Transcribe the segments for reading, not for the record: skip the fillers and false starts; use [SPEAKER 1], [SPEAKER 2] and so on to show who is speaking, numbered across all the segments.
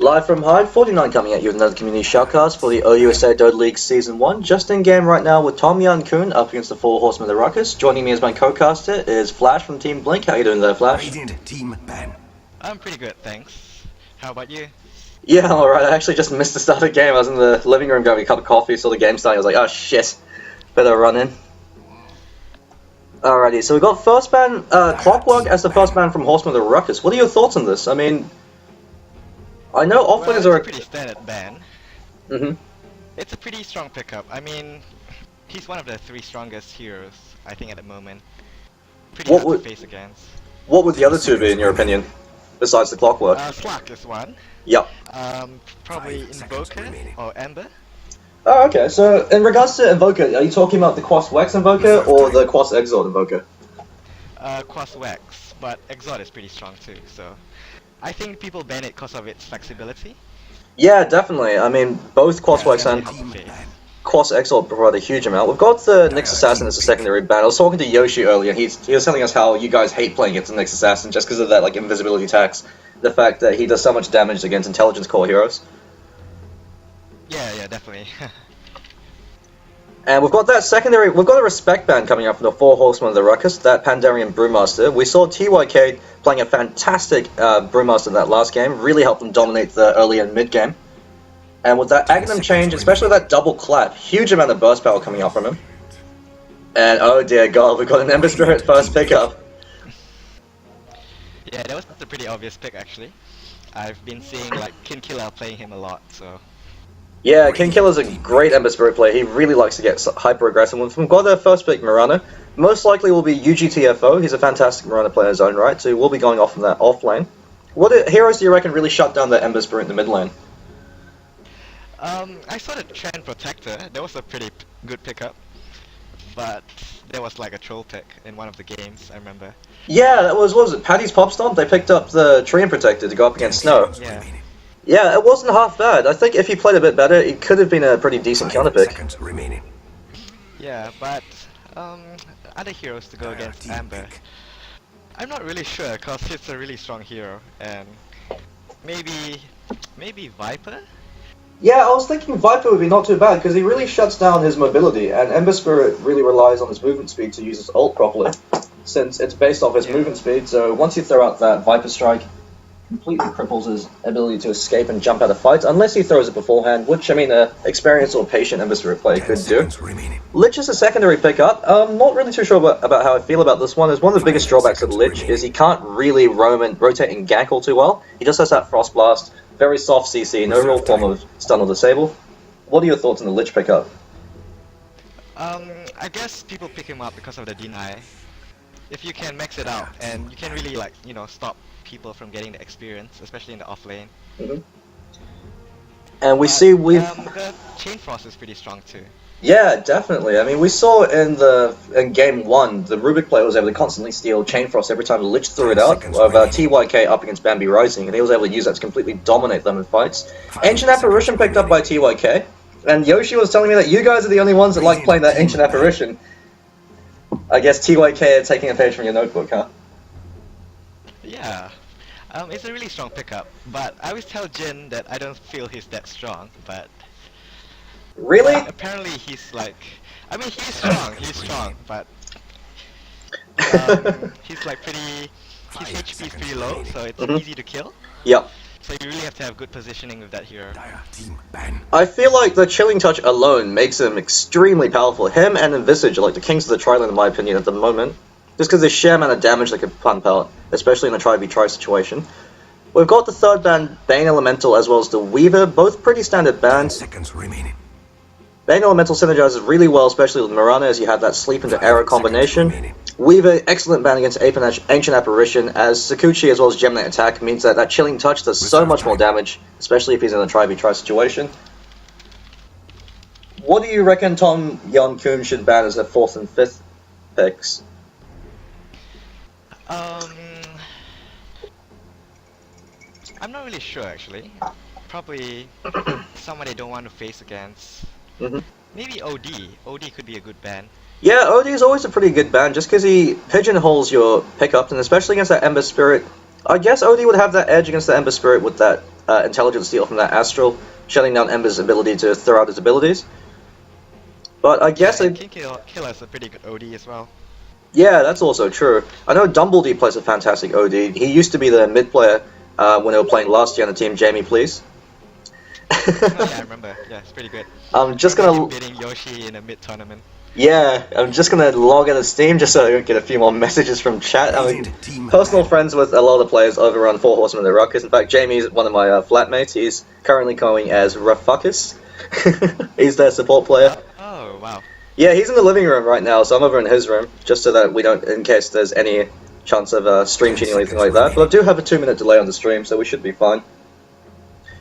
[SPEAKER 1] Live from Hyde, 49 coming at you with another community shoutcast for the OUSA Dota League Season 1. Just in game right now with Tom Young Kun up against the Four Horsemen of the Ruckus. Joining me as my co-caster is Flash from Team Blink. How you doing there, Flash?
[SPEAKER 2] Radiant Team Ban.
[SPEAKER 3] I'm pretty good, thanks. How about you?
[SPEAKER 1] Yeah, I'm alright. I actually just missed the start of the game. I was in the living room grabbing a cup of coffee, saw the game starting. I was like, oh shit, better run in. Alrighty, so we got first ban, Clockwork as the first ban from Horsemen of the Ruckus. What are your thoughts on this? I mean, I know offlaners are
[SPEAKER 3] a pretty standard ban. It's a pretty strong pickup. I mean, he's one of the 3 strongest heroes, I think, at the moment. Pretty hard to face against.
[SPEAKER 1] What would the other 2 be, in your opinion, besides the Clockwork?
[SPEAKER 3] Slack is one.
[SPEAKER 1] Yep.
[SPEAKER 3] Probably Invoker or Ember.
[SPEAKER 1] Oh, okay. So, in regards to Invoker, are you talking about the Quas Wax Invoker or the Quas Exort Invoker?
[SPEAKER 3] Quas Wax, but Exort is pretty strong too, so... I think people ban it because of its flexibility. Yeah,
[SPEAKER 1] definitely. I mean, both Quas Wax and Quas Exort provide a huge amount. We've got the Naix Assassin as a secondary ban. I was talking to Yoshi earlier, and he was telling us how you guys hate playing against the Naix Assassin just because of that, like, invisibility tax. The fact that he does so much damage against intelligence core heroes.
[SPEAKER 3] Yeah, definitely.
[SPEAKER 1] And we've got that secondary, we've got a respect ban coming up from the Four Horsemen of the Ruckus, that Pandarian Brewmaster. We saw TYK playing a fantastic Brewmaster in that last game, really helped them dominate the early and mid game. And with that Aghanim change, especially that double clap, huge amount of burst power coming up from him. And oh dear god, we've got an Ember Spirit first pickup.
[SPEAKER 3] Yeah, that was a pretty obvious pick actually. I've been seeing like kin.killa playing him a lot, so...
[SPEAKER 1] Yeah, kin.killa's a great Ember Spirit player. He really likes to get hyper aggressive. We've got their first pick, Mirana. Most likely will be UGTFO. He's a fantastic Mirana player in his own right, so we'll be going off from that off lane. What heroes do you reckon really shut down the Ember Spirit in the mid lane?
[SPEAKER 3] I saw the Trend Protector. That was a pretty good pickup. But there was like a troll pick in one of the games, I remember.
[SPEAKER 1] Yeah, that was, what was it, Paddy's Pop Stomp? They picked up the Treant Protector to go up against Snow.
[SPEAKER 3] Yeah.
[SPEAKER 1] Yeah, it wasn't half bad. I think if he played a bit better, it could have been a pretty decent counter pick.
[SPEAKER 3] Yeah, but other heroes to go against Amber, I'm not really sure because he's a really strong hero, and maybe VIPAH?
[SPEAKER 1] Yeah, I was thinking VIPAH would be not too bad because he really shuts down his mobility, and Ember Spirit really relies on his movement speed to use his ult properly, since it's based off his movement speed. So once you throw out that VIPAH strike, completely cripples his ability to escape and jump out of fights, unless he throws it beforehand, which, I mean, an experienced or patient Ember Spirit player could do. Lich is a secondary pickup. I'm not really too sure about how I feel about this one. As one of the biggest drawbacks of Lich is he can't really roam and rotate and gank all too well. He just has that Frost Blast, very soft CC, no real form of stun or disable. What are your thoughts on the Lich pickup?
[SPEAKER 3] I guess people pick him up because of the deny. If you can max it out, and you can really, like, you know, stop people from getting the experience, especially in the off lane.
[SPEAKER 1] And we see
[SPEAKER 3] the Chain Frost is pretty strong too.
[SPEAKER 1] Yeah, definitely. I mean, we saw in game 1, the Rubik player was able to constantly steal Chain Frost every time the Lich threw it out, of TYK up against Bambi Rising, and he was able to use that to completely dominate them in fights. Ancient Apparition picked up by TYK, and Yoshi was telling me that you guys are the only ones that like playing that Ancient Apparition. I guess TYK are taking a page from your notebook, huh?
[SPEAKER 3] Yeah. It's a really strong pickup, but I always tell Jin that I don't feel he's that strong, but...
[SPEAKER 1] Really?
[SPEAKER 3] Apparently he's like... I mean, he's strong, but... he's like pretty... His HP is pretty low, so it's easy to kill.
[SPEAKER 1] Yep.
[SPEAKER 3] So you really have to have good positioning with that hero.
[SPEAKER 1] I feel like the Chilling Touch alone makes him extremely powerful. Him and Envisage are like the kings of the tri-lane in my opinion at the moment. Just because the sheer amount of damage they could pump out, especially in a try-v-try situation. We've got the third ban, Bane Elemental, as well as the Weaver, both pretty standard bans. Bane Elemental synergizes really well, especially with Mirana, as you have that sleep into arrow combination. Weaver, excellent ban against Ancient Apparition, as Sakuchi as well as Gemini attack means that Chilling Touch does so much more damage, especially if he's in a try-v-try situation. What do you reckon Tom Young-kun should ban as their 4th and 5th picks?
[SPEAKER 3] I'm not really sure actually. Probably someone they don't want to face against. Maybe OD. OD could be a good ban.
[SPEAKER 1] Yeah, OD is always a pretty good ban just because he pigeonholes your pickups, and especially against that Ember Spirit I guess OD would have that edge against the Ember Spirit with that intelligence steal from that Astral, shutting down Ember's ability to throw out his abilities. But I guess
[SPEAKER 3] kin.killa is a pretty good OD as well.
[SPEAKER 1] Yeah, that's also true. I know Dumbledore plays a fantastic OD. He used to be the mid player when they were playing last year on the team. Jamie, please.
[SPEAKER 3] Oh, yeah, I remember. Yeah, it's pretty good.
[SPEAKER 1] I'm just gonna
[SPEAKER 3] beating Yoshi in a mid tournament.
[SPEAKER 1] Yeah, I'm just gonna log into Steam just so I don't get a few more messages from chat. I'm personal friends with a lot of the players over on Four Horsemen and Ruckus. In fact, Jamie's one of my flatmates. He's currently going as Ruckus. He's their support player.
[SPEAKER 3] Oh, wow.
[SPEAKER 1] Yeah, he's in the living room right now, so I'm over in his room, just so that we don't, in case there's any chance of stream cheating or anything like that. But I do have a 2-minute delay on the stream, so we should be fine.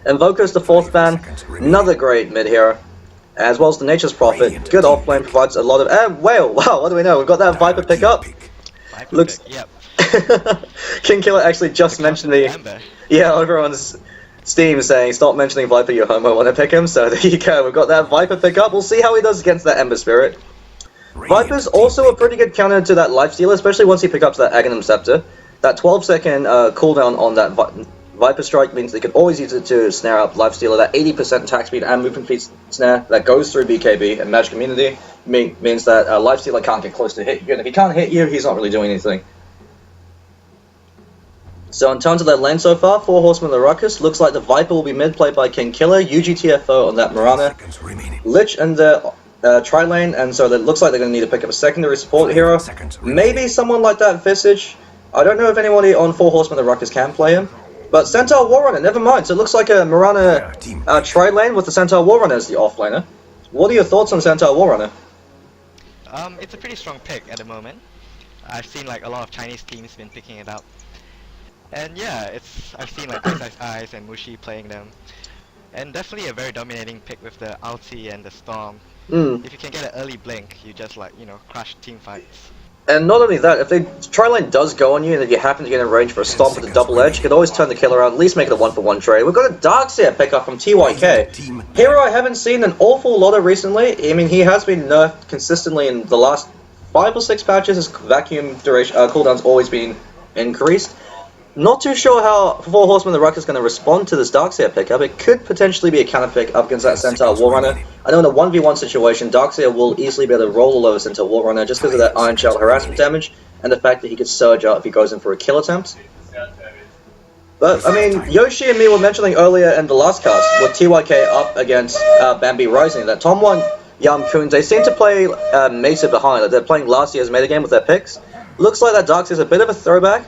[SPEAKER 1] Invoker's the 4th ban, another great mid hero, as well as the Nature's Prophet. Good offlane, provides a lot of... whale, wow, what do we know? We've got that VIPAH pickup. Looks...
[SPEAKER 3] Yep.
[SPEAKER 1] kin.killa actually just mentioned the...
[SPEAKER 3] Ember.
[SPEAKER 1] Yeah, over on Steam saying, stop mentioning VIPAH, you homo, want to pick him. So there you go, we've got that VIPAH pickup. We'll see how he does against that Ember Spirit. VIPAH's also a pretty good counter to that Lifestealer, especially once he picks up that Aghanim Scepter. That 12-second cooldown on that VIPAH Strike means they can always use it to snare up Lifestealer. That 80% attack speed and movement speed snare that goes through BKB and Magic Immunity means that Lifestealer can't get close to hit you. And if he can't hit you, he's not really doing anything. So in terms of their lane so far, Four Horsemen of the Ruckus, looks like the VIPAH will be mid-played by kin.killa, UGTFO on that Mirana, Lich and the tri-lane, and so it looks like they're going to need to pick up a secondary support hero. Maybe someone like that Visage. I don't know if anybody on Four Horsemen of the Ruckus can play him. But Centaur Warrunner, never mind. So it looks like a Mirana tri-lane with the Centaur Warrunner as the offlaner. What are your thoughts on Centaur Warrunner?
[SPEAKER 3] It's a pretty strong pick at the moment. I've seen like a lot of Chinese teams been picking it up. And yeah, I've seen like Eyes and Mushi playing them. And definitely a very dominating pick with the ulti and the storm. If you can get an early blink, you just like, you know, crush team fights.
[SPEAKER 1] And not only that, if the tri-lane does go on you and if you happen to get in range for a stomp with a double edge, you can always turn the kill around, at least make it a 1-for-1 trade. We've got a Darkseer pickup from TYK. Hero I haven't seen an awful lot of recently. I mean, he has been nerfed consistently in the last 5 or 6 patches. His vacuum duration cooldown's always been increased. Not too sure how Four Horsemen of the Ruckus is going to respond to this Darkseer pickup. It could potentially be a counter pick up against that Centaur Warrunner. I know in a 1v1 situation, Darkseer will easily be able to roll all over Centaur Warrunner just because of that Iron Shell harassment damage and the fact that he could surge out if he goes in for a kill attempt. But, I mean, Yoshi and me were mentioning earlier in the last cast with TYK up against Bambi Rising that Tom 1 Yam Kun, they seem to play meta behind. Like they're playing last year's metagame with their picks. Looks like that Darkseer's a bit of a throwback.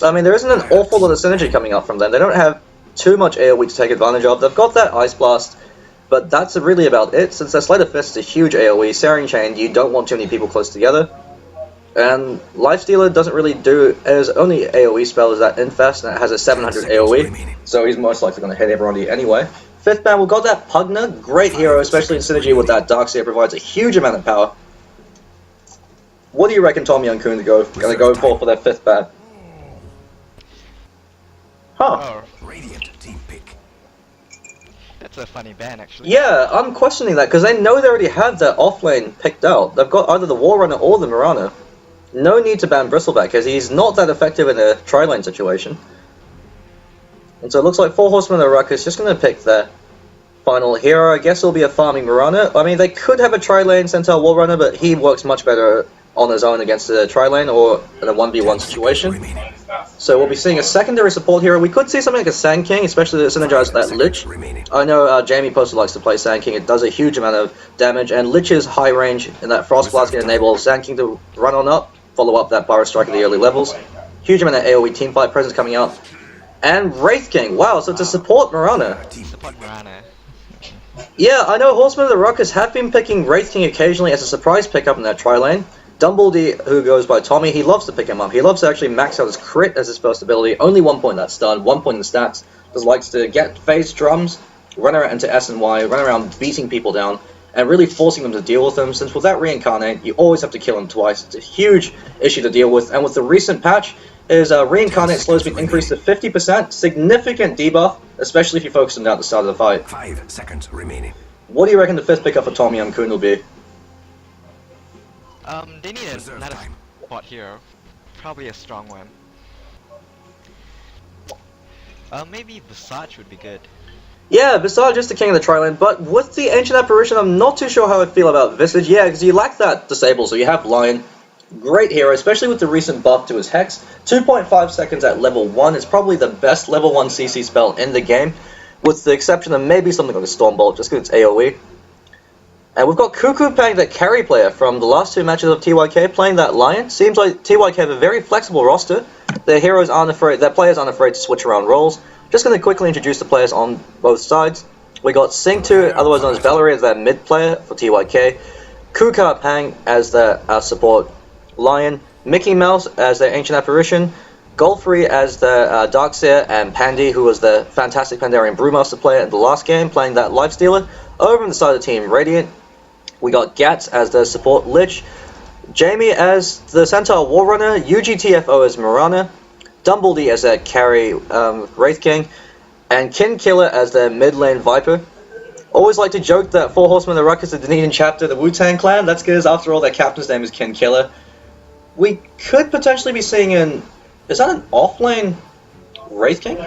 [SPEAKER 1] I mean, there isn't an awful lot of synergy coming up from them. They don't have too much AoE to take advantage of. They've got that Ice Blast, but that's really about it. Since their Sleight of Fist is a huge AoE, Searing Chain, you don't want too many people close together. And Lifestealer doesn't really do... His only AoE spell is that Infest, and it has a 700 AoE, so he's most likely going to hit everybody anyway. 5th ban, we've got that Pugner, great hero, especially in synergy with that Darkseer, provides a huge amount of power. What do you reckon Tom Young Kun going to go for their 5th ban? Huh.
[SPEAKER 3] Oh. Radiant team pick. That's a funny ban, actually.
[SPEAKER 1] Yeah, I'm questioning that, because they know they already have that offlane picked out. They've got either the Warrunner or the Mirana. No need to ban Bristleback, because he's not that effective in a tri-lane situation. And so it looks like Four Horsemen of the Ruckus just going to pick their final hero. I guess it'll be a farming Mirana. I mean, they could have a tri-lane Centaur Warrunner, but he works much better on his own against the tri-lane or in a 1v1 situation. So we'll be seeing a secondary support hero. We could see something like a Sand King, especially to synergize that Lich. I know Jamie Poster likes to play Sand King. It does a huge amount of damage, and Lich's high range in that Frost Blast can enable Sand King to run on up, follow up that Burrow Strike at the early levels. Huge amount of AoE teamfight presence coming out. And Wraith King, wow, so to support Mirana.
[SPEAKER 3] Support Mirana.
[SPEAKER 1] Yeah, I know Horsemen of the Ruckus have been picking Wraith King occasionally as a surprise pickup in that tri-lane. Dumbledore, who goes by Tommy, he loves to pick him up. He loves to actually max out his crit as his first ability. Only 1 point in that stun, 1 point in the stats. Just likes to get phase drums, run around into S and Y, run around beating people down, and really forcing them to deal with them. Since with that Reincarnate, you always have to kill him twice. It's a huge issue to deal with. And with the recent patch, his Reincarnate slow has been increased to 50%. Significant debuff, especially if you focus him down at the start of the fight.
[SPEAKER 2] 5 seconds remaining.
[SPEAKER 1] What do you reckon the 5th pickup for Tom Young Kun will be?
[SPEAKER 3] They need another support hero. Probably a strong one. Maybe Visage would be good.
[SPEAKER 1] Yeah, Visage just the king of the tri-lane, but with the Ancient Apparition, I'm not too sure how I feel about Visage. Yeah, because you lack that disable, so you have Lion. Great hero, especially with the recent buff to his Hex. 2.5 seconds at level 1 is probably the best level 1 CC spell in the game, with the exception of maybe something like a Stormbolt, just because it's AoE. And we've got Cuckoo playing the carry player from the last two matches of TYK, playing that Lion. Seems like TYK have a very flexible roster. Their players aren't afraid to switch around roles. Just going to quickly introduce the players on both sides. We got Centaur, otherwise known as Valerie, as their mid player for TYK. Kuka Pang as their support Lion. Mickey Mouse as their Ancient Apparition. Golfrey as the Darkseer, and Pandy, who was the fantastic Pandarian Brewmaster player in the last game, playing that Lifestealer. Over on the side of the team, Radiant, we got Gats as the support Lich, Jamie as the Centaur Warrunner, UGTFO as Mirana, Dumbledy as their carry Wraith King, and kin.killa as their mid lane VIPAH. Always like to joke that Four Horsemen, the Ruckus, the Dunedin chapter, the Wu-Tang clan. That's because after all, their captain's name is kin.killa. We could potentially be seeing is that an off-lane Wraith King?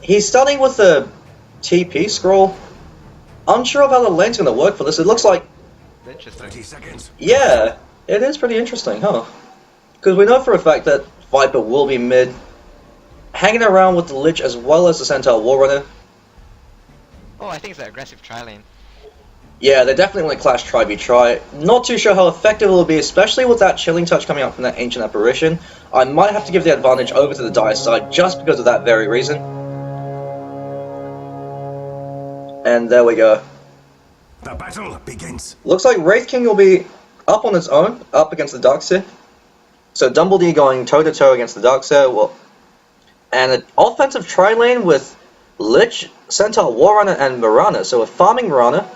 [SPEAKER 1] He's starting with the TP scroll. Unsure of how the lane's going to work for this. It looks like...
[SPEAKER 3] Interesting.
[SPEAKER 2] 30 seconds.
[SPEAKER 1] Yeah, it is pretty interesting, huh? Because we know for a fact that VIPAH will be mid, hanging around with the Lich as well as the Centaur Warrunner.
[SPEAKER 3] Oh, I think it's an aggressive tri-lane.
[SPEAKER 1] Yeah, they definitely want to clash try. Not too sure how effective it will be, especially with that chilling touch coming out from that Ancient Apparition. I might have to give the advantage over to the Dire side just because of that very reason. And there we go.
[SPEAKER 2] The battle begins.
[SPEAKER 1] Looks like Wraith King will be up on its own, up against the Darkseer. So Dumbledy going toe-to-toe against the Darkseer. Well, and an offensive tri-lane with Lich, Centaur Warrunner, and Mirana. So a farming Mirana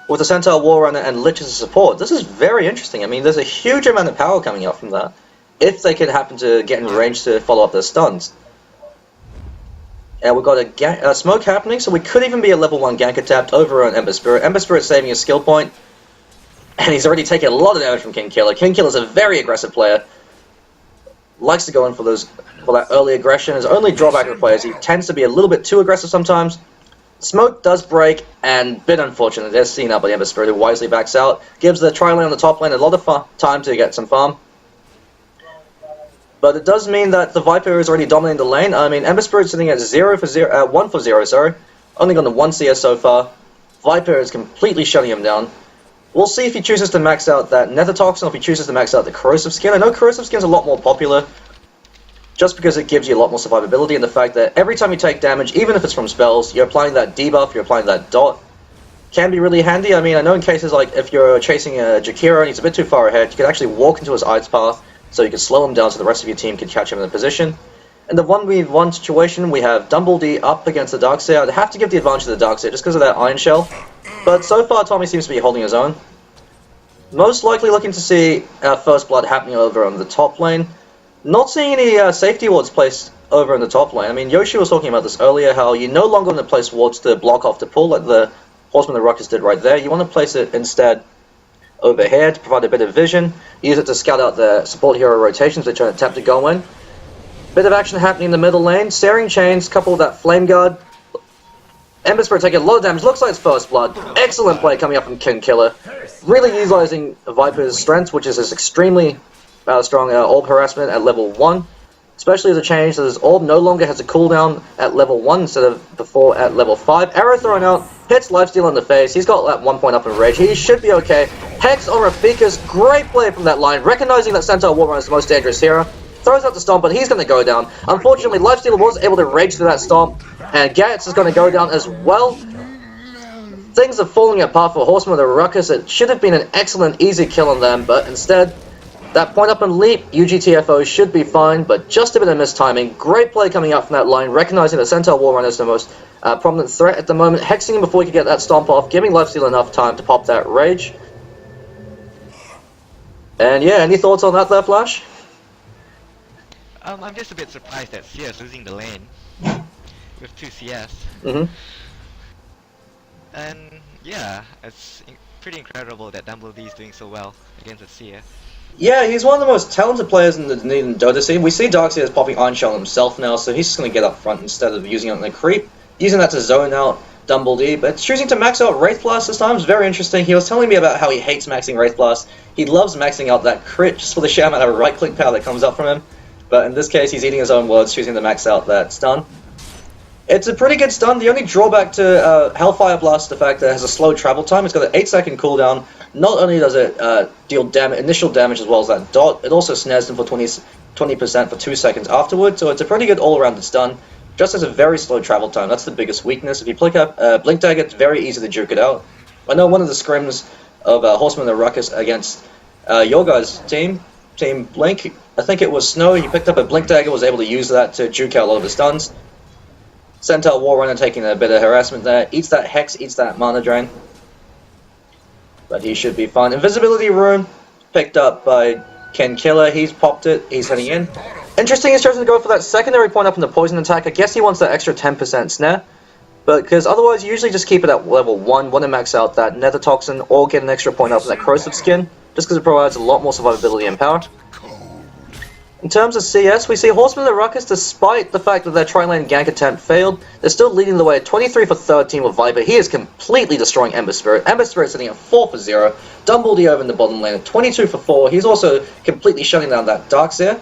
[SPEAKER 1] with a Centaur Warrunner and Lich as a support. This is very interesting. I mean, there's a huge amount of power coming out from that, if they could happen to get in range to follow up their stuns. And we've got a smoke happening, so we could even be a level 1 gank tapped over on Ember Spirit. Ember Spirit saving his skill point, and he's already taken a lot of damage from kin.killa. kin.killa is a very aggressive player. Likes to go in for that early aggression. His only drawback of the player is he tends to be a little bit too aggressive sometimes. Smoke does break, and bit unfortunate. They're seen up by the Ember Spirit, who wisely backs out. Gives the tri-lane on the top lane a lot of time to get some farm. But it does mean that the VIPAH is already dominating the lane. I mean, Ember Spirit sitting at 1 for 0, sorry. Only gone to 1 CS so far. VIPAH is completely shutting him down. We'll see if he chooses to max out that Nether Toxin, or if he chooses to max out the Corrosive Skin. I know Corrosive Skin's a lot more popular, just because it gives you a lot more survivability, and the fact that every time you take damage, even if it's from spells, you're applying that debuff, you're applying that dot, can be really handy. I mean, I know in cases like if you're chasing a Jakiro and he's a bit too far ahead, you can actually walk into his ice path, so you can slow him down so the rest of your team can catch him in a position. In the 1v1 situation, we have Dumbledy up against the Darkseer. I'd have to give the advantage to the Darkseer just because of that Iron Shell, but so far Tommy seems to be holding his own. Most likely looking to see First Blood happening over on the top lane. Not seeing any safety wards placed over in the top lane. I mean, Yoshi was talking about this earlier, how you no longer want to place wards to block off the pull like the Horseman of the Ruckus did right there. You want to place it instead over here to provide a bit of vision. Use it to scout out the support hero rotations which are attempt to go in. Bit of action happening in the middle lane. Searing Chains, coupled with that Flame Guard. Ember Spirit taking a lot of damage. Looks like it's First Blood. Excellent play coming up from kin.killa. Really utilizing VIPAH's strength, which is his extremely strong orb harassment at level 1. Especially as a change that his orb no longer has a cooldown at level 1 instead of before at level 5. Arrow thrown out, hits lifesteal in the face. He's got that 1 point up in rage. He should be okay. Hex on Rafikas, great play from that line, recognizing that Centaur Warrunner is the most dangerous hero. Throws out the stomp, but he's going to go down. Unfortunately, Lifestealer was able to rage through that stomp, and Gats is going to go down as well. Things are falling apart for Horseman of the Ruckus. It should have been an excellent, easy kill on them, but instead, that point up and leap, UGTFO should be fine, but just a bit of mistiming. Great play coming out from that line, recognizing that Centaur Warrunner is the most prominent threat at the moment, hexing him before he could get that stomp off, giving Lifestealer enough time to pop that rage. And yeah, any thoughts on that there, Flash?
[SPEAKER 3] I'm just a bit surprised that Seer is losing the lane with 2 CS. And yeah, it's pretty incredible that Dumbledy is doing so well against the Seer.
[SPEAKER 1] Yeah, he's one of the most talented players in the Dota scene. We see Darkseer is popping Iron Shell himself now, so he's just going to get up front instead of using it on the creep. Using that to zone out Dumbledy, but choosing to max out Wraith Blast this time is very interesting. He was telling me about how he hates maxing Wraith Blast. He loves maxing out that crit just for the sheer amount of right-click power that comes up from him. But in this case, he's eating his own words, choosing to max out that stun. It's a pretty good stun. The only drawback to Hellfire Blast is the fact that it has a slow travel time. It's got an 8-second cooldown. Not only does it deal initial damage as well as that dot, it also snares them for 20% for 2 seconds afterwards, so it's a pretty good all-rounded stun. Just has a very slow travel time. That's the biggest weakness. If you pick up Blink Dagger, it's very easy to juke it out. I know one of the scrims of Horsemen and Ruckus against your guys' team, Team Blink, I think it was Snow, he picked up a Blink Dagger, was able to use that to juke out a lot of the stuns. Centaur Warrunner taking a bit of harassment there, eats that Hex, eats that mana drain. But he should be fine. Invisibility Rune, picked up by kin.killa, he's popped it, he's heading in. Interesting, he's chosen to go for that secondary point up in the poison attack. I guess he wants that extra 10% snare. But because otherwise you usually just keep it at level 1, want to max out that Nether Toxin or get an extra point up in that Corrosive Skin, just because it provides a lot more survivability and power. In terms of CS, we see Horsemen and Ruckus, despite the fact that their tri-lane gank attempt failed, they're still leading the way at 23 for 13 with VIPAH. He is completely destroying Ember Spirit. Ember Spirit sitting at 4 for 0. Dumbledy over in the bottom lane at 22 for 4. He's also completely shutting down that Darkseer.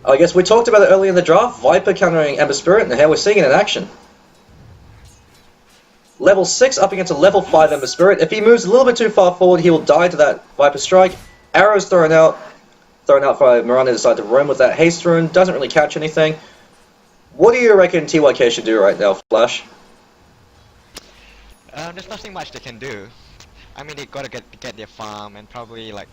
[SPEAKER 1] I guess we talked about it earlier in the draft, VIPAH countering Ember Spirit, and here we're seeing it in action. Level 6 up against a level 5 Ember Spirit. If he moves a little bit too far forward, he will die to that VIPAH strike. Arrows thrown out by Mirana decided to roam with that haste rune, doesn't really catch anything. What do you reckon TYK should do right now, Flash?
[SPEAKER 3] There's nothing much they can do. I mean, they gotta get their farm and probably like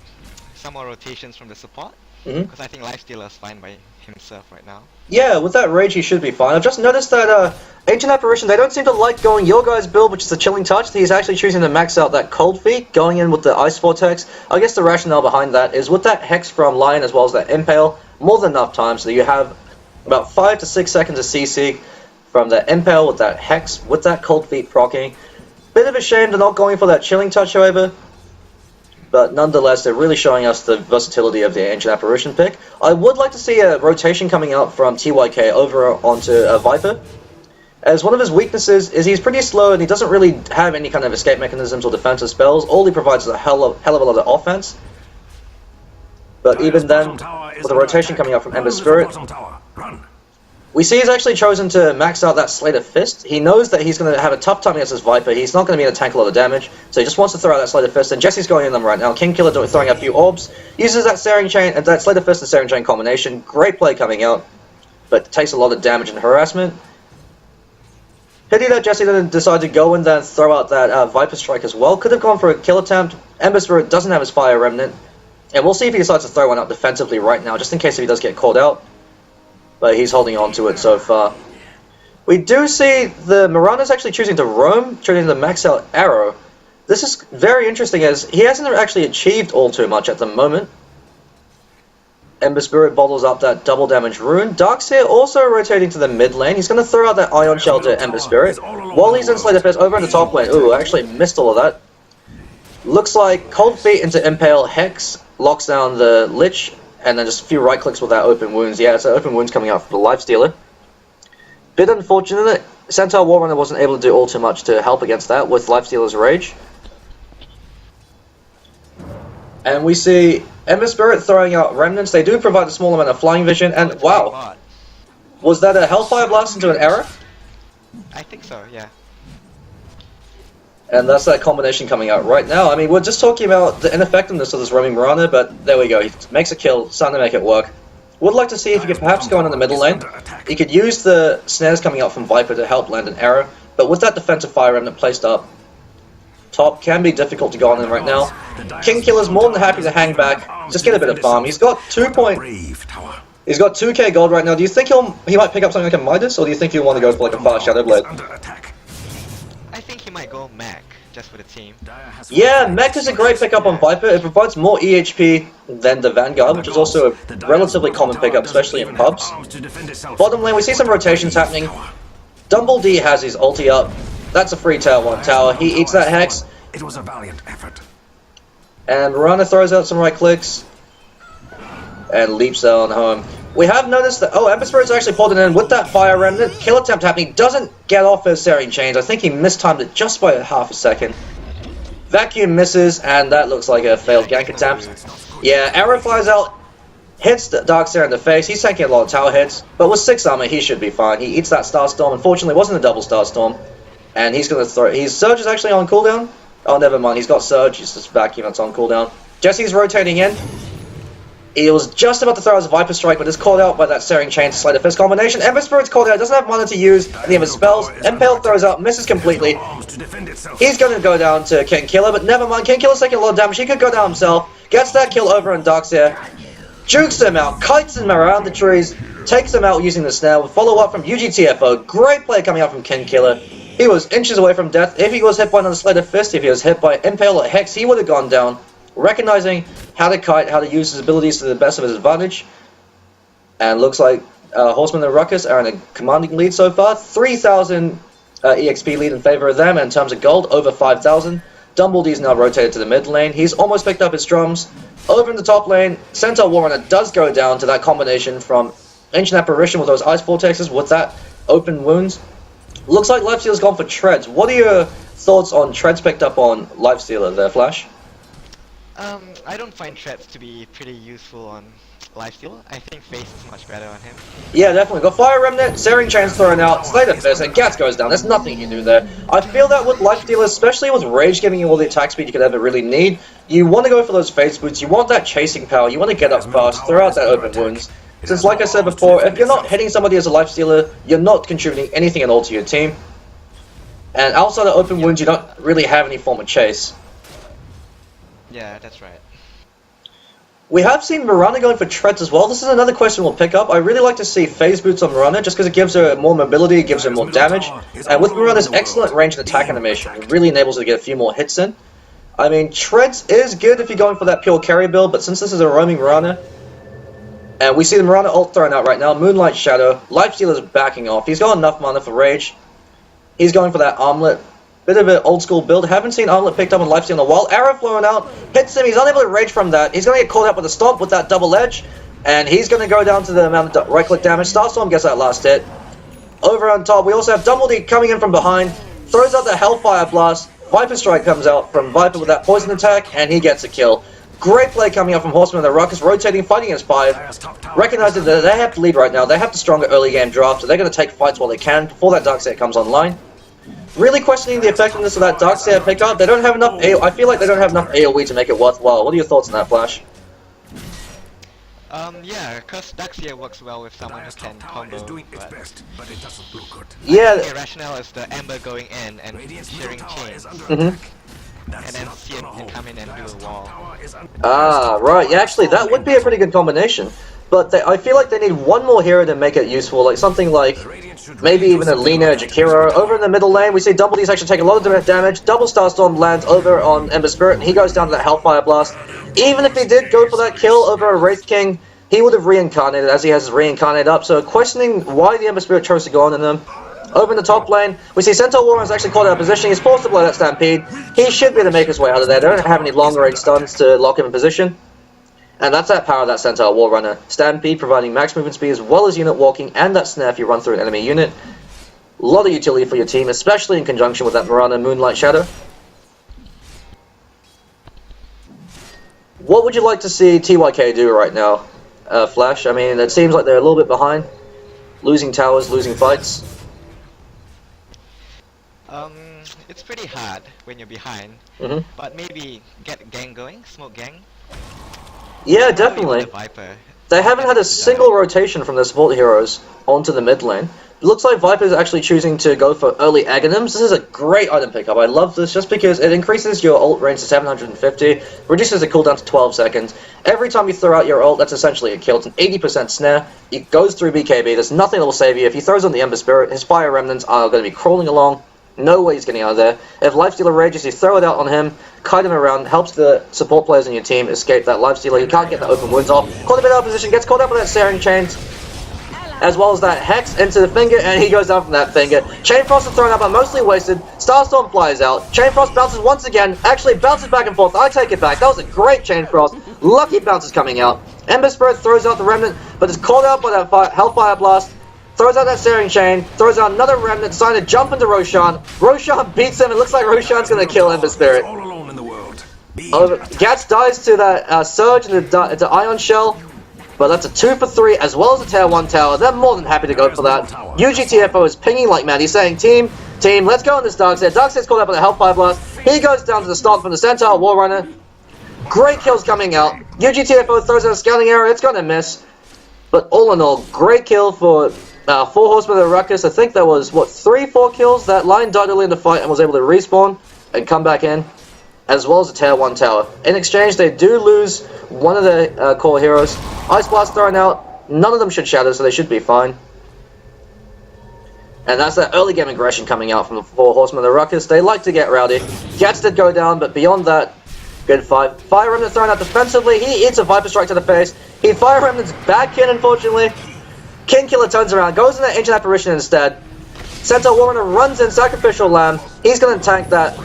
[SPEAKER 3] some more rotations from the support. Because I think Lifestealer's fine by himself right now. Yeah, with that rage he should be fine. I've just noticed that Ancient Apparition, they don't seem to like going your guys' build, which is the Chilling Touch. He's actually choosing to max out that Cold Feet, going in with the Ice Vortex. I guess the rationale behind that is with that Hex from Lion as well as that Impale, more than enough time, so you have about 5 to 6 seconds of CC from the Impale with that Hex, with that Cold Feet proccing. Bit of a shame they're not going for that Chilling Touch, however. But nonetheless, they're really showing us the versatility of the Ancient Apparition pick. I would like to see a rotation coming out from TYK over onto VIPAH. As one of his weaknesses is he's pretty slow and he doesn't really have any kind of escape mechanisms or defensive spells. All he provides is a hell of a lot of offense. But even then, with a rotation coming out from Ember Spirit, we see he's actually chosen to max out that Slate of Fist. He knows that he's going to have a tough time against this VIPAH. He's not going to be able to tank a lot of damage, so he just wants to throw out that Slate of Fist, and Jesse's going in them right now. kin.killa throwing out a few orbs, uses that Searing Chain, and that Slate of Fist and Searing Chain combination. Great play coming out, but takes a lot of damage and harassment. Pity that Jesse didn't decide to go in there and throw out that VIPAH Strike as well. Could have gone for a kill attempt. Ember Spirit doesn't have his Fire Remnant, and we'll see if he decides to throw one out defensively right now, just in case if he does get caught out. But he's holding on to it so far. We do see the Mirana's actually choosing to roam, choosing to max out Arrow. This is very interesting as he hasn't actually achieved all too much at the moment. Ember Spirit bottles up that double damage rune. Darkseer also rotating to the mid lane. He's going to throw out that Ion Shell to Ember Spirit. While he's in Slate of Fist over in the top lane. Ooh, I actually missed all of that. Looks like Cold Feet into Impale Hex locks down the Lich. And then just a few right clicks with that Open Wounds. Yeah, so Open Wounds coming out for the Lifestealer. Bit unfortunate. Centaur Warrunner wasn't able to do all too much to help against that with Lifestealer's Rage. And we see Ember Spirit throwing out Remnants. They do provide a small amount of flying vision. And wow, was that a Hellfire Blast into an arrow? I think so, yeah.
[SPEAKER 1] And that's that combination coming out right now. I mean, we're just talking about the ineffectiveness of this roaming Mirana, but there we go. He makes a kill, starting to make it work. Would like to see if he could perhaps go in the middle lane. He could use the snares coming out from VIPAH to help land an arrow, but with that defensive Fire Remnant placed up top, can be difficult to go on in right now. kin.killa's more than happy to hang back, just get a bit of farm. He's got 2K gold right now. Do you think he might pick up something like a Midas, or do you think he'll want to go for like a fast Shadow Blade?
[SPEAKER 3] I think he might go mech, just for the team.
[SPEAKER 1] Yeah, mech is a great pickup on VIPAH. It provides more EHP than the Vanguard, which is also a relatively common pickup, especially in pubs. Bottom lane, we see some rotations happening. Dumbledy has his ulti up. That's a free tower, 1 tower. He eats that Hex.
[SPEAKER 2] It was a valiant effort.
[SPEAKER 1] And Mirana throws out some right clicks and leaps on home. We have noticed that, oh, Ember Spirit's actually pulled it in with that Fire Remnant. Kill attempt happening, doesn't get off his Searing Chains. I think he mistimed it just by half a second. Vacuum misses, and that looks like a failed gank attempt. Yeah, arrow flies out, hits the Darkseer in the face. He's taking a lot of tower hits, but with 6 armor, he should be fine. He eats that Starstorm. Unfortunately, it wasn't a double Starstorm, and he's going to throw. His Surge is actually on cooldown. Oh, never mind. He's got Surge. He's just Vacuum that's on cooldown. Jesse's rotating in. He was just about to throw his Viper Strike, but is called out by that Searing Chain to Sleight of Fist combination. Ember Spirit's called out, doesn't have mana to use any of his spells. Impale throws out, misses completely. He's going to go down to kin.killa, but never mind. Kin.killa's taking a lot of damage. He could go down himself. Gets that kill over on Darkseer. Jukes him out, kites him around the trees, takes him out using the snare. With follow-up from UGTFO. Great play coming out from kin.killa. He was inches away from death. If he was hit by another Sleight of Fist, if he was hit by Impale or Hex, he would have gone down. Recognizing how to kite, how to use his abilities to the best of his advantage. And looks like Horsemen and Ruckus are in a commanding lead so far. 3,000 EXP lead in favor of them, and in terms of gold, over 5,000. Dumbledee's now rotated to the mid lane. He's almost picked up his drums. Over in the top lane, Centaur Warrunner does go down to that combination from Ancient Apparition with those Ice Vortexes with that open wounds. Looks like Lifestealer's gone for Treads. What are your thoughts on Treads picked up on Lifestealer there, Flash?
[SPEAKER 3] I don't find Treads to be pretty useful on Lifesteal. I think Face is much better on him.
[SPEAKER 1] Yeah, definitely. Got Fire Remnant, Searing Chains thrown out, Sleight of Fist, and Gats goes down. There's nothing you can do there. I feel that with Lifestealer, especially with Rage giving you all the attack speed you could ever really need, you want to go for those Face Boots, you want that chasing power, you want to get up fast, throw out that open wounds. Since, like I said before, if you're not hitting somebody as a Lifestealer, you're not contributing anything at all to your team. And outside of open wounds, you don't really have any form of chase.
[SPEAKER 3] Yeah, that's right.
[SPEAKER 1] We have seen Mirana going for Treads as well. This is another question we'll pick up. I really like to see Phase Boots on Mirana just because it gives her more mobility, it gives her more damage. And with Mirana's excellent range and attack animation, it really enables her to get a few more hits in. I mean, Treads is good if you're going for that pure carry build, but since this is a roaming Mirana, and we see the Mirana ult thrown out right now, Moonlight Shadow, Lifestealer's backing off. He's got enough mana for Rage. He's going for that Armlet. Bit of an old school build. Haven't seen Armlet picked up on Lifesteal in a while. Arrow flowing out. Hits him. He's unable to rage from that. He's going to get caught up with a stomp with that double edge. And he's going to go down to the amount of right click damage. Starstorm gets that last hit. Over on top, we also have Dumbledee coming in from behind. Throws out the Hellfire Blast. Viper Strike comes out from Viper with that poison attack. And he gets a kill. Great play coming out from Horsemen and Ruckus. Rotating, fighting against 5. Recognizing that they have to lead right now. They have the stronger early game draft. So they're going to take fights while they can before that Darkseer comes online. Really questioning the effectiveness of that Darkseer pickup. They don't have enough AoE. I feel like they don't have enough AoE to make it worthwhile. What are your thoughts on that, Flash?
[SPEAKER 3] Yeah, because Darkseer works well with someone who can combo,
[SPEAKER 2] but it doesn't look good.
[SPEAKER 1] Yeah.
[SPEAKER 3] The rationale is the Ember going in and Searing Chains, and then see it come in and do a wall.
[SPEAKER 1] Ah, right. Yeah, actually, that would be a pretty good combination. But I feel like they need one more hero to make it useful, like something like maybe even a Lina, Jakiro. Over in the middle lane, we see Dumbledee's actually taking a lot of direct damage. Double Starstorm lands over on Ember Spirit, and he goes down to that Hellfire Blast. Even if he did go for that kill over a Wraith King, he would have reincarnated as he has his reincarnate up. So questioning why the Ember Spirit chose to go on in them. Over in the top lane, we see Centaur Warrunner is actually caught out of position. He's forced to blow that Stampede. He should be able to make his way out of there. They don't have any long range stuns to lock him in position. And that's that power of that Centaur Warrunner. Stampede providing max movement speed as well as unit walking, and that snare if you run through an enemy unit. A lot of utility for your team, especially in conjunction with that Mirana Moonlight Shadow. What would you like to see TYK do right now, Flash? I mean, it seems like they're a little bit behind. Losing towers, losing fights.
[SPEAKER 3] It's pretty hard when you're behind, but maybe get gang going, smoke gang.
[SPEAKER 1] Yeah, definitely. They haven't had a single rotation from their support heroes onto the mid lane. It looks like Viper's actually choosing to go for early Aghanims. This is a great item pickup. I love this just because it increases your ult range to 750, reduces the cooldown to 12 seconds. Every time you throw out your ult, that's essentially a kill. It's an 80% snare. It goes through BKB. There's nothing that will save you. If he throws on the Ember Spirit, his Fire Remnants are going to be crawling along. No way he's getting out of there. If Lifestealer rages, you throw it out on him, kite him around, helps the support players in your team escape that Lifestealer. He can't get the open wounds off. Caught a bit out of position, gets caught up with that Searing Chains. as well as that Hex into the finger, and he goes down from that finger. Chain Frost is thrown out, but mostly wasted. Starstorm flies out. Chain Frost bounces once again, actually bounces back and forth. I take it back. That was a great Chain Frost. Lucky bounces coming out. Ember Spirit throws out the Remnant, but is caught out by that Hellfire Blast. Throws out that Searing Chain, throws out another Remnant, deciding to jump into Roshan. Roshan beats him, it looks like Roshan's going to kill Ember Spirit.
[SPEAKER 2] All alone in the world.
[SPEAKER 1] Gats dies to that Surge into Ion Shell, but that's a 2 for 3 as well as a Tier 1 tower. They're more than happy to go for that. UGTFO is pinging like mad. He's saying, team, let's go on this Darkseer. Darkseer's called up with a Hellfire Blast. He goes down to the stock from the Centaur Warrunner. Great kills coming out. UGTFO throws out a scouting arrow. It's going to miss. But all in all, great kill for Four Horsemen of the Ruckus. I think that was, what, 3-4 kills? That line died early in the fight and was able to respawn and come back in, as well as a Tier 1 tower. In exchange, they do lose one of the core heroes. Ice Blast thrown out. None of them should shatter, so they should be fine. And that's that early game aggression coming out from the Four Horsemen of the Ruckus. They like to get rowdy. Gats did go down, but beyond that, good fight. Fire Remnant thrown out defensively. He eats a Viper Strike to the face. He Fire Remnant's back in, unfortunately. kin.killa turns around, goes in that Ancient Apparition instead. Centaur Warrunner runs in Sacrificial Lamb. He's going to tank that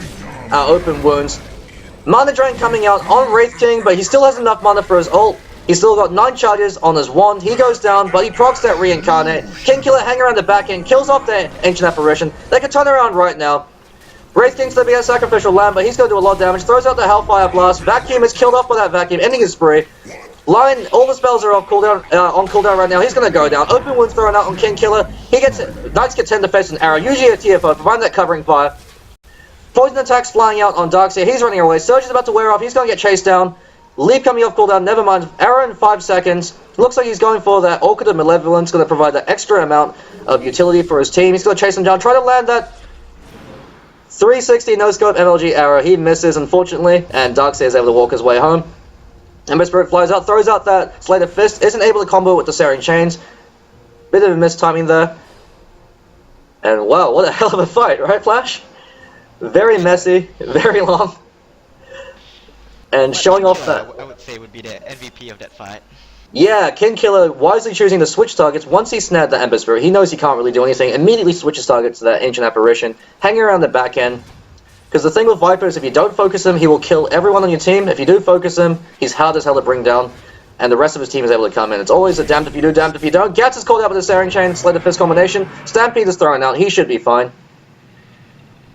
[SPEAKER 1] open wounds. Mana Drain coming out on Wraith King, but he still has enough mana for his ult. He's still got 9 charges on his wand. He goes down, but he procs that Reincarnate. kin.killa hang around the back end, kills off the Ancient Apparition. They can turn around right now. Wraith King's going to be a Sacrificial Lamb, but he's going to do a lot of damage. Throws out the Hellfire Blast. Vacuum is killed off by that Vacuum, ending his spree. Lion, all the spells are on cooldown right now. He's going to go down. Open Wounds thrown out on kin.killa. Knights get 10 to face an arrow, usually a TFO, providing that covering fire. Poison attacks flying out on Darkseer. He's running away. Surge is about to wear off. He's going to get chased down. Leap coming off cooldown. Never mind. Arrow in 5 seconds. Looks like he's going for that Orchid of Malevolence. Going to provide that extra amount of utility for his team. He's going to chase him down. Try to land that 360 no-scope MLG arrow. He misses, unfortunately. And Darkseer is able to walk his way home. Ember Spirit flies out. Throws out that Slate of Fist. Isn't able to combo with the Searing Chains. Bit of a mistiming there. And wow, what a hell of a fight, right, Flash? Very messy, very long, and showing off that.
[SPEAKER 3] I would say would be the MVP of that fight.
[SPEAKER 1] Yeah, kin.killa wisely choosing to switch targets. Once he snared the Ember Spirit, he knows he can't really do anything. Immediately switches targets to that Ancient Apparition, hanging around the back end. Because the thing with Viper is if you don't focus him, he will kill everyone on your team. If you do focus him, he's hard as hell to bring down, and the rest of his team is able to come in. It's always a damned if you do, damned if you don't. Gats is called out with the Searing Chain, Slate of Fist combination. Stampede is thrown out. He should be fine.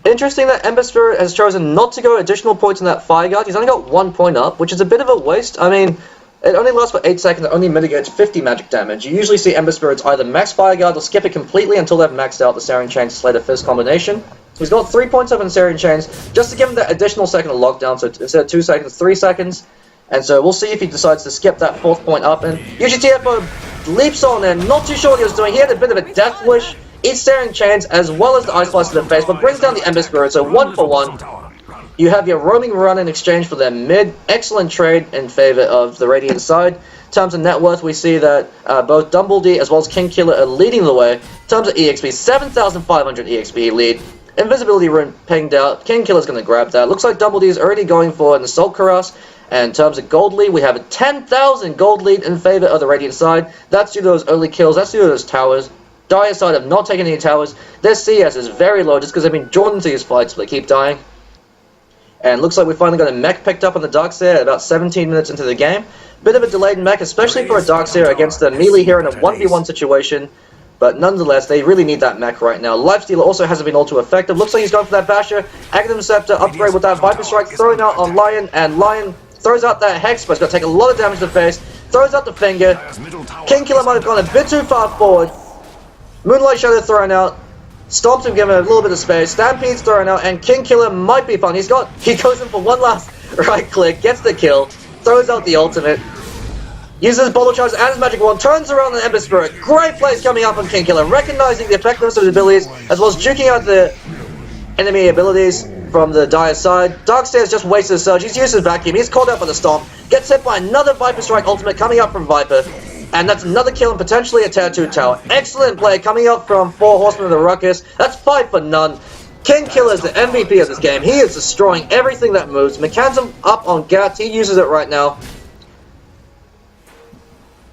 [SPEAKER 1] Interesting that Ember Spirit has chosen not to go additional points in that Fire Guard. He's only got 1 point up, which is a bit of a waste. I mean, it only lasts for 8 seconds. It only mitigates 50 magic damage. You usually see Ember Spirits either max Fire Guard or skip it completely until they've maxed out the Searing Chain Slate of Fist combination. So he's got 3 points up in Searing Chains, just to give him that additional second of lockdown. So instead of 2 seconds, 3 seconds. And so we'll see if he decides to skip that 4th point up. And UGTFO leaps on in. Not too sure what he was doing. He had a bit of a death wish. Eats Searing Chains as well as the Ice Blast to the face, but brings down the Ember Spirit, so 1 for 1. You have your roaming run in exchange for their mid. Excellent trade in favor of the Radiant side. In terms of net worth, we see that both Dumbledy as well as kin.killa are leading the way. In terms of EXP, 7,500 EXP lead. Invisibility Rune pinged out. kin.killa's going to grab that. Looks like Dumbledy is already going for an Assault Cuirass. And in terms of gold lead, we have a 10,000 gold lead in favor of the Radiant side. That's due to those early kills. That's due to those towers. Dire side have not taken any towers. Their CS is very low just because they've been drawn into these fights, but they keep dying. And looks like we finally got a mech picked up on the Darkseer at about 17 minutes into the game. Bit of a delayed mech, especially for a Darkseer against a melee hero in a 1v1 situation. But nonetheless, they really need that mech right now. Lifestealer also hasn't been all too effective. Looks like he's going for that Basher. Aghanim Scepter upgrade with that Viper Strike, throwing out on Lion, and Lion throws out that Hex, but it's going to take a lot of damage to the face. Throws out the finger. kin.killa might have gone a bit too far forward. Moonlight Shadow thrown out. Stomps him, giving him a little bit of space. Stampede's thrown out, and kin.killa might be fun. He goes in for one last right click, gets the kill, throws out the ultimate, uses Bottle Charge and his magic wand, turns around the Ember Spirit. Great plays coming up on kin.killa, recognizing the effectiveness of his abilities, as well as juking out the enemy abilities from the Dire side. Darkseer's just wasted a surge. He's used his vacuum. He's called out by the Stomp. Gets hit by another Viper Strike ultimate coming up from Viper. And that's another kill and potentially a Tier 2 tower. Excellent play coming up from Four Horsemen of the Ruckus. That's 5 for none. kin.killa is the MVP of this game. He is destroying everything that moves. Mechanism up on Gats. He uses it right now.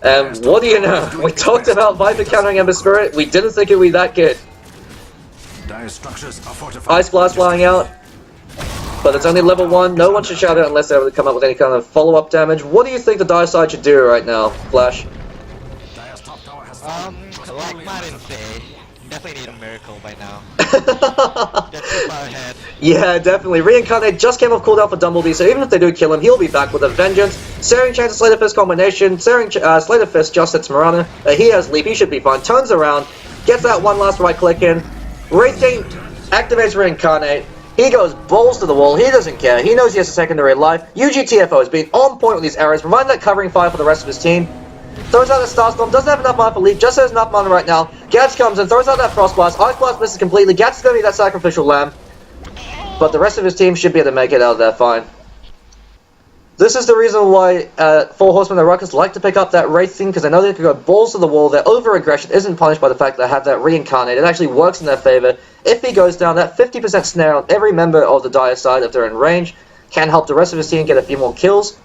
[SPEAKER 1] What do you know? We talked about Viper countering Ember Spirit. We didn't think it would be that good. Ice Blast flying out. But it's only level 1. No one should shout out unless they're able to come up with any kind of follow-up damage. What do you think the Dire side should do right now, Flash?
[SPEAKER 3] Like Martin say, definitely need a miracle by now. They're too far ahead.
[SPEAKER 1] Yeah, definitely. Reincarnate just came off cooldown for Dumblebee, so even if they do kill him, he'll be back with a vengeance. Searing Chance and Slater Fist combination. Slater Fist just hits Mirana. He has leap, he should be fine. Turns around, gets that one last right click in. Wraith King activates Reincarnate. He goes balls to the wall, he doesn't care. He knows he has a secondary life. UGTFO has been on point with these arrows, providing that covering fire for the rest of his team. Throws out the Starstorm, doesn't have enough mana for leap, just has enough mana right now. Gats comes and throws out that Frost Blast. Ice Blast misses completely. Gats is going to be that sacrificial lamb. But the rest of his team should be able to make it out of there fine. This is the reason why Four Horsemen and Ruckus like to pick up that Wraith thing, because they know they can go balls to the wall. Their over-aggression isn't punished by the fact that they have that Reincarnate. It actually works in their favor. If he goes down, that 50% snare on every member of the Dire side, if they're in range, can help the rest of his team get a few more kills.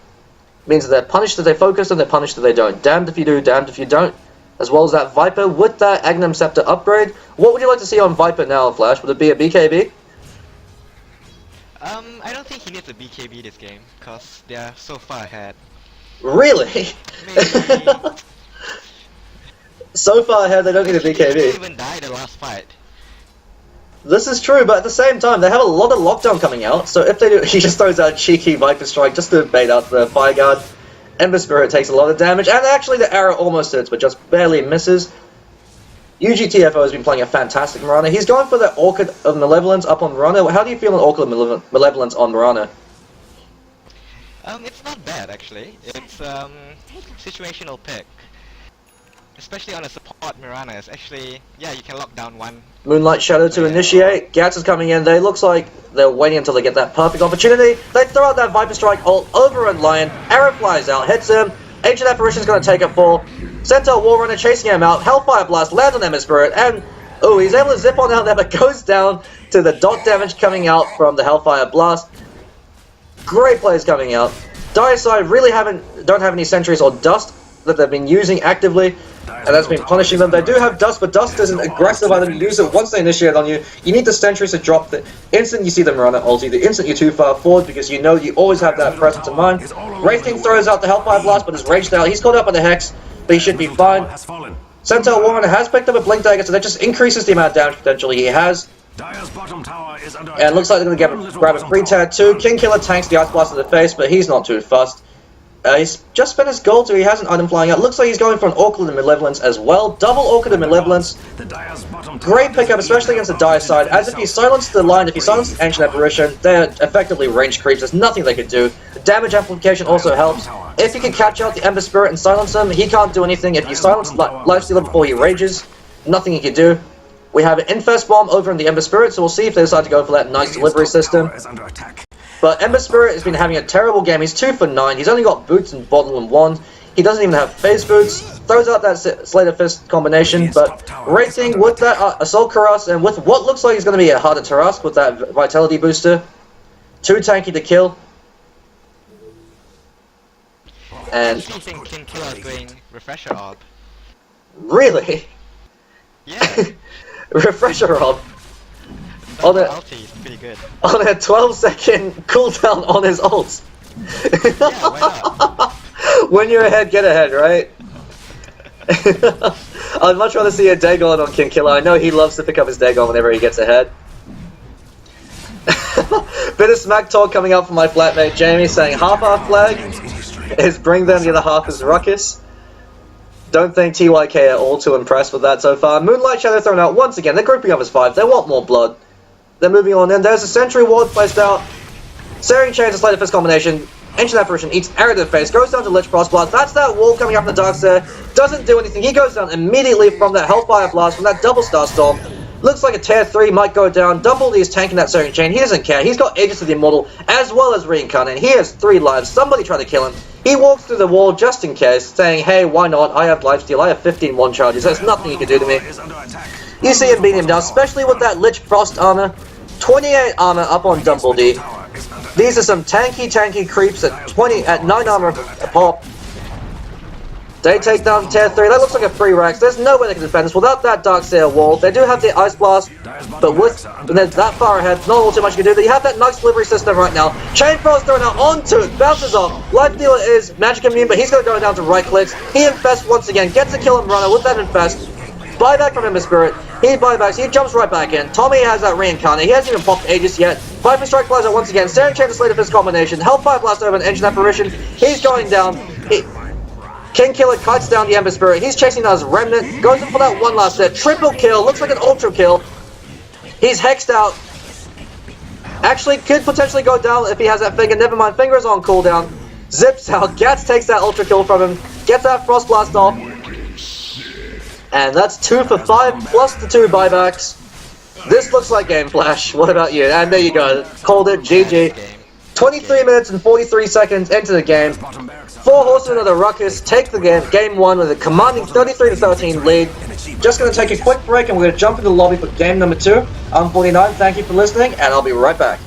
[SPEAKER 1] Means that they're punished if they focus and they're punished if they don't. Damned if you do, damned if you don't. As well as that Viper with that Agnum Scepter upgrade. What would you like to see on Viper now, Flash? Would it be a BKB?
[SPEAKER 3] I don't think he needs a BKB this game, cause they are so far ahead.
[SPEAKER 1] Really? So far ahead, they don't need a BKB.
[SPEAKER 3] He didn't even die the last fight.
[SPEAKER 1] This is true, but at the same time, they have a lot of lockdown coming out, so if they do, he just throws out cheeky Viper Strike just to bait out the Fire Guard. Ember Spirit takes a lot of damage, and actually the arrow almost hits, but just barely misses. UGTFO has been playing a fantastic Mirana. He's going for the Orchid of Malevolence up on Mirana. How do you feel on Orchid of Malevolence on Mirana?
[SPEAKER 3] It's not bad actually. It's situational pick. Especially on a support Mirana, it's actually, yeah, you can lock down one.
[SPEAKER 1] Moonlight Shadow to initiate. Gats is coming in. They looks like they're waiting until they get that perfect opportunity. They throw out that Viper Strike all over and Lion. Arrow flies out, hits him. Ancient Apparition is going to take a fall. Centaur Warrunner chasing him out. Hellfire Blast lands on Ember Spirit, and oh, he's able to zip on out there, but goes down to the dot damage coming out from the Hellfire Blast. Great plays coming out. Dire side really don't have any sentries or dust that they've been using actively, and that's been punishing them. They do have dust, but dust isn't aggressive item. You use it once they initiate on you. You need the sentries to drop the instant you see them run at ulti, the instant you're too far forward, because you know you always have that presence in mind. Wraith King throws out the Hellfire Blast, but is raged out. He's caught up by the Hex, but he should be fine. Centaur Warrunner has picked up a Blink Dagger, so that just increases the amount of damage potentially he has. And looks like they're going to grab a free tattoo. kin.killa tanks the Ice Blast to the face, but he's not too fussed. He's just spent his gold, so he has an item flying out. Looks like he's going for an Orchid of Malevolence as well. Double Orchid of Malevolence. Great pickup, especially against the Dire side. As if he silenced the line, if he silenced Ancient Apparition, they're effectively range creeps. There's nothing they could do. Damage amplification also helps. If you can catch out the Ember Spirit and silence him, he can't do anything. If you silence Lifestealer before he rages, nothing he can do. We have an Infest Bomb over in the Ember Spirit, so we'll see if they decide to go for that nice delivery system. But Ember Spirit has been having a terrible game. He's 2 for 9. He's only got boots and bottle and wand. He doesn't even have phase boots. Throws out that Slater Fist combination, but racing with that Assault Cuirass and with what looks like is going to be a harder Tarrasque with that Vitality booster. Too tanky to kill. And
[SPEAKER 3] I think kin.killa is going Refresher Orb.
[SPEAKER 1] Really?
[SPEAKER 3] Yeah.
[SPEAKER 1] Refresher Orb.
[SPEAKER 3] On a ulti is pretty good.
[SPEAKER 1] On a 12-second cooldown on his ult.
[SPEAKER 3] Yeah, why not?
[SPEAKER 1] When you're ahead, get ahead, right? I'd much rather see a Dagon on kin.killa. I know he loves to pick up his Dagon whenever he gets ahead. Bit of smack talk coming up from my flatmate Jamie saying half-half flag is bring them, the other half is Ruckus. Don't think TYK are all too impressed with that so far. Moonlight Shadow thrown out once again. They're grouping up as 5. They want more blood. They're moving on in. There's a Sentry Ward placed out. Searing Chains and Slater Fist combination. Ancient Apparition eats arrow to the face. Goes down to Lich Frost Blast. That's that wall coming up from the Darkseer. Doesn't do anything. He goes down immediately from that Hellfire Blast, from that double Star Storm. Looks like a tier 3 might go down. Dumblebee is tanking that Searing Chain. He doesn't care. He's got Aegis of the Immortal as well as Reincarnate. He has 3 lives. Somebody tried to kill him. He walks through the wall just in case, saying, hey, why not? I have lifesteal. I have 15 1 charges. There's nothing you can do to me. You see him beat him down, especially with that Lich Frost armor. 28 armor up on Dumblebee. These are some tanky creeps at 9 armor a pop. They take down tier 3. That looks like a free Rex. There's no way they can defend this without that Darkseer wall. They do have the Ice Blast, but with that far ahead, not all too much you can do. You have that Naix delivery system right now. Chain Throw's thrown out onto it, bounces off. Life Dealer is magic immune, but he's going to go down to right clicks. He infests once again, gets a kill on Mirana with that infest. Buyback from Ember Spirit. He buybacks, he jumps right back in. Tommy has that reincarnate. He hasn't even popped Aegis yet. Viper Strike flies out once again. Staring Chain to Slater Fist combination. Hellfire Blast over an Ancient Apparition. He's going down. kin.killa kites down the Ember Spirit. He's chasing down his Remnant. Goes in for that one last hit. Triple kill. Looks like an ultra kill. He's hexed out. Actually, could potentially go down if he has that finger. Never mind. Finger's on cooldown. Zips out. Gats takes that ultra kill from him. Gets that Frost Blast off. And that's 2 for 5 plus the 2 buybacks. This looks like Game Flash. What about you? And there you go. Called it. GG. 23 minutes and 43 seconds into the game. Four Horsemen of the Ruckus take the game 1 with a commanding 33-13 lead. Just going to take a quick break and we're going to jump into the lobby for game number 2. I'm 49. Thank you for listening and I'll be right back.